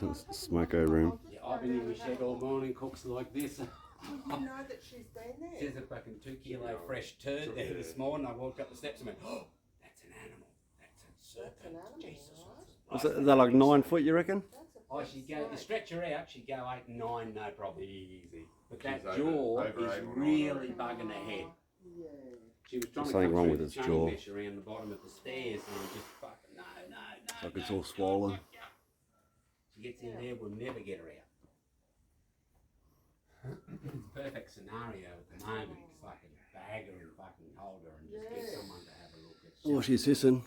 smoko room. Yeah, I've been in my shed all morning, cooks like this. Well, you know that she's been there. There's a fucking 2 kilo fresh turd there this morning. I walked up the steps and went, oh, that's an animal. That's a serpent. That's an animal, Jesus. right? Is that like 9 foot, you reckon? That's a Oh, big she'd go, you snake. stretch her out, she'd go 8 and 9, no problem. Easy. But She's that over jaw 8 or is 9 really already. bugging her head. Yeah. She was trying There's to something come wrong through with the its chain jaw. mesh around the bottom of the stairs and I'm just fucking, no. Like it's all swollen. She gets in there, we'll never get her out. It's a perfect scenario at the moment. Fucking bag her and fucking hold her and just get Yeah. someone to have a look at. Oh, she's hissing.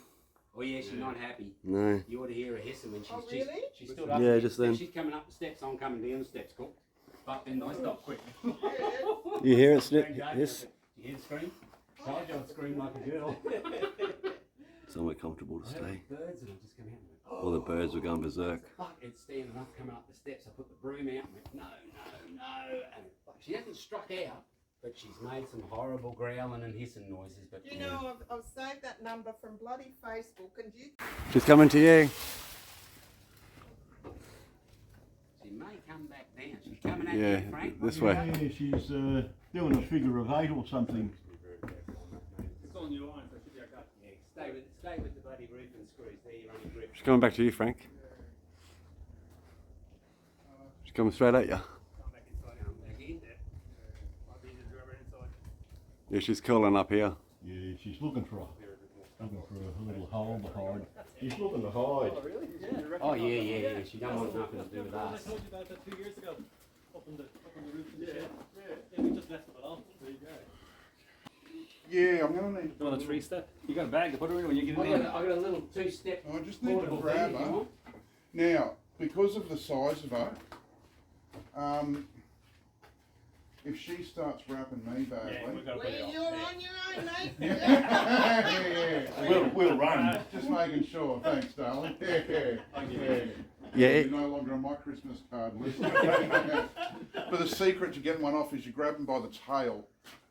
Oh yeah, she's not happy. No. You ought to hear her hissing when she's Oh, really? she stood up. Yeah, there. just then. She's coming up the steps, I'm coming down the steps, cool. But then I stop quick. You hear it snip? Hiss. Hiss? You hear the scream? Told you I'd scream like a girl. Somewhere comfortable to I heard stay. the birds and I just come out and went, All the birds were going berserk. fuck, it's standing up, coming up the steps. I put the broom out and went, no. And fuck, she hasn't struck out, but she's made some horrible growling and hissing noises. But You know, I've saved that number from bloody Facebook, and you. She's coming to you. she may come back down. She's coming at Yeah, you, Frank. this Yeah, way. she's doing a figure of 8 or something. It's on your line, so it should be okay. Yeah, stay with the bloody roof and screws. There, you're running grip. She's coming back to you, Frank. She's coming straight at you. Come back inside. Come back in. Might be easier to go around inside. Yeah, she's curling up here. Yeah, she's looking for a little hole to hide. She's looking to hide. Really? Yeah. Oh yeah. She don't want nothing to do with I us. told you about that 2 years ago. Up on the roof of the shed. Yeah, we just left it alone. There you go. Yeah, I'm gonna need. You want a 3-step? You got a bag to put her in when you get I in got there. a little 2-step. I just need to portable grab thing, you her. want? Now, because of the size of her, if she starts wrapping me Yeah, badly, we've got to Well, put it on. you're on your own, mate. yeah. We'll run. Just making sure. Thanks, darling. Yeah. Yeah, You're no longer on my Christmas card list. But the secret to getting one off is you grab them by the tail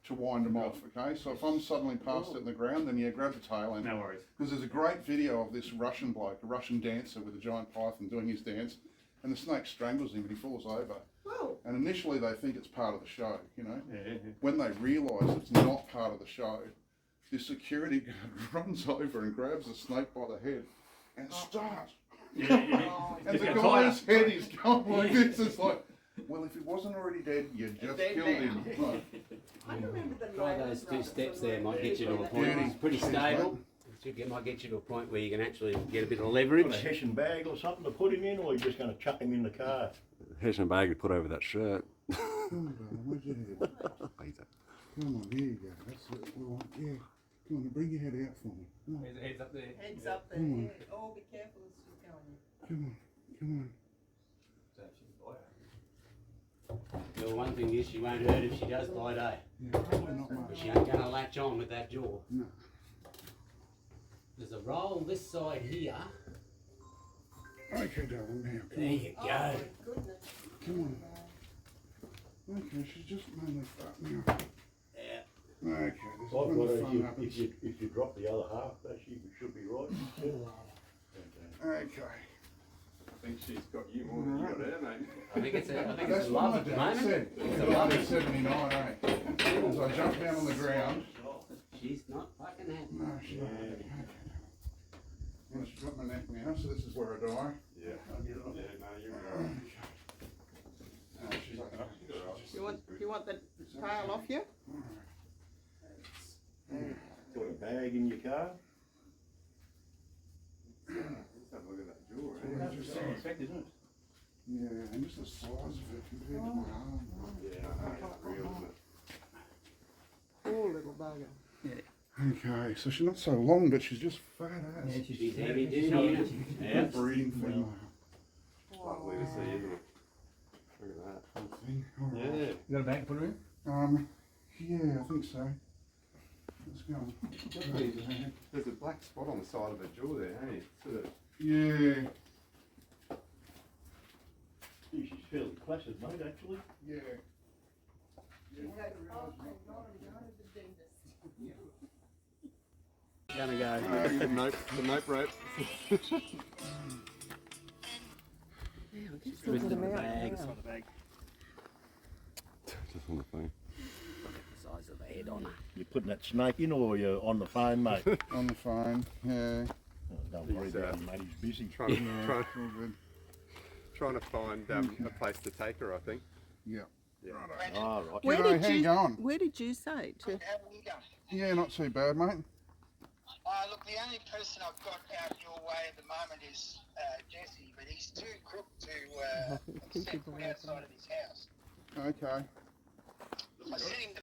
to wind them off, okay? So if I'm suddenly past it in the ground, then grab the tail end. No worries. Because there's a great video of this Russian bloke, a Russian dancer with a giant python doing his dance, and the snake strangles him and he falls over. Whoa. And initially they think it's part of the show, you know? Yeah. When they realise it's not part of the show, this security guard runs over and grabs the snake by the head and starts. Oh, And the Just guy's head is going like this. It's like, well, if he wasn't already dead, you just Dead killed him. Like, I remember the Try name those of 2 that steps from there. Might get you to a the- point. Yeah. It's pretty Cheers, stable. Might get you to a point where you can actually get a bit of Got a leverage. Hessian bag or something to put him in, or you're just going to chuck him in the car? Hessian bag to put over that shirt. Come on, darling, where's your head? Come on, here you go. That's it. We want, yeah. Come on, bring your head out for me. Come on, Heads up there. Heads up there. Come on. Yeah. Oh, be careful as she's going. come on, come on. The one thing is she won't hurt if she does bite, eh? Yeah, probably not But much. she ain't gonna latch on with that jaw. No. There's a roll this side here. Okay, darling, now, come There on. you Oh, go. my goodness. Come on. Okay, she's just mainly fat now. Yeah. Okay, this is I've when got the her, fun happens. if you drop the other half, that should be right. Okay. I think she's got you more than you got her, mate. I think it's a That's what love my at the dad moment. said. It's a He love. died at 79, eh? As I jumped down on the ground. She's not fucking happy. No, she's not. Okay. Well, she's got my neck now, so this is where I die. Yeah. I'll get it off. Yeah, no, you're right. Oh, she's okay. You want the tail off you? Got a bag in your car? Let's have a look at that jaw, eh? Yeah, just, Effect, isn't it? yeah, and just the size of it compared to my arm. Yeah, I know, it's real, isn't it? Poor little bugger. Okay, so she's not so long, but she's just fat ass. She's heavy duty. Yeah. Breeding female. Lovely to see, isn't it? Look at that. Thing. All right. Yeah. You got a bag to put her in? Yeah, I think so. Let's go. There's a black spot on the side of her jaw there, hey? Sort of. Yeah, Gee, she's fairly placid, mate, actually. yeah. Gonna go. The nope rope. Yeah, we've Sorting them out Bag, now. sort of bag. Just on the phone. Look at the size of the head on her. You putting that snake in or you're on the phone, mate? On the phone, yeah. Oh, don't worry about him, mate, he's busy. Trying to, Yeah, trying, all good. trying to find a place to take her, I think. Yeah. Yeah. Oh, right. Where G'day, did how you you going? Where did you say to? Yeah, not too bad, mate. Look, the only person I've got out your way at the moment is Jesse, but he's too crook to Keep set it foot away from outside of his house. Okay. I sent him the